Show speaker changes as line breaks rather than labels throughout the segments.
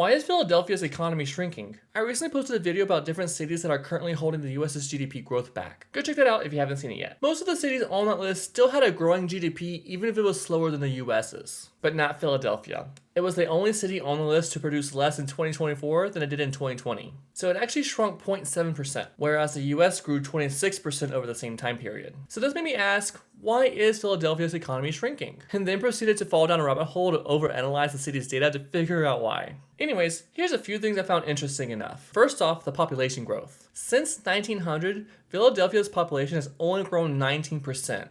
Why is Philadelphia's economy shrinking? I recently posted a video about different cities that are currently holding the US's GDP growth back. Go check that out if you haven't seen it yet. Most of the cities on that list still had a growing GDP even if it was slower than the US's. But not Philadelphia. It was the only city on the list to produce less in 2024 than it did in 2020. So it actually shrunk 0.7%, whereas the US grew 26% over the same time period. So this made me ask, why is Philadelphia's economy shrinking? And then proceeded to fall down a rabbit hole to overanalyze the city's data to figure out why. Anyways, here's a few things I found interesting enough. First off, the population growth. Since 1900, Philadelphia's population has only grown 19%.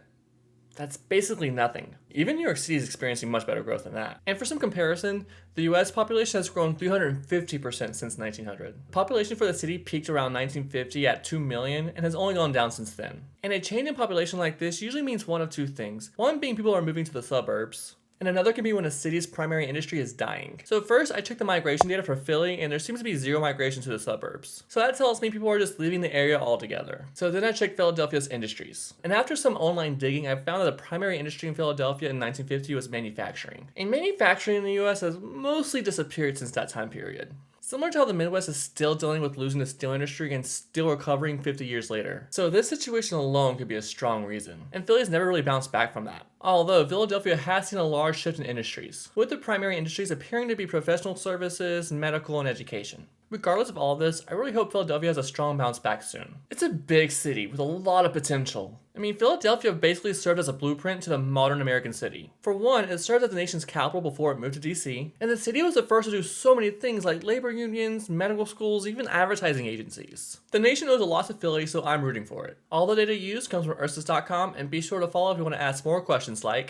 That's basically nothing. Even New York City is experiencing much better growth than that. And for some comparison, the US population has grown 350% since 1900. Population for the city peaked around 1950 at 2 million and has only gone down since then. And a change in population like this usually means one of two things. One being people are moving to the suburbs, and another can be when a city's primary industry is dying. So first, I checked the migration data for Philly, and there seems to be zero migration to the suburbs. So that tells me people are just leaving the area altogether. So then I checked Philadelphia's industries. And after some online digging, I found that the primary industry in Philadelphia in 1950 was manufacturing. And manufacturing in the US has mostly disappeared since that time period. Similar to how the Midwest is still dealing with losing the steel industry and still recovering 50 years later. So this situation alone could be a strong reason. And Philly's never really bounced back from that. Although Philadelphia has seen a large shift in industries, with the primary industries appearing to be professional services, medical, and education. Regardless of all of this, I really hope Philadelphia has a strong bounce back soon. It's a big city with a lot of potential. I mean, Philadelphia basically served as a blueprint to the modern American city. For one, it served as the nation's capital before it moved to DC, and the city was the first to do so many things like labor unions, medical schools, even advertising agencies. The nation owes a lot to Philly, so I'm rooting for it. All the data used comes from Ursus.com, and be sure to follow if you want to ask more questions like,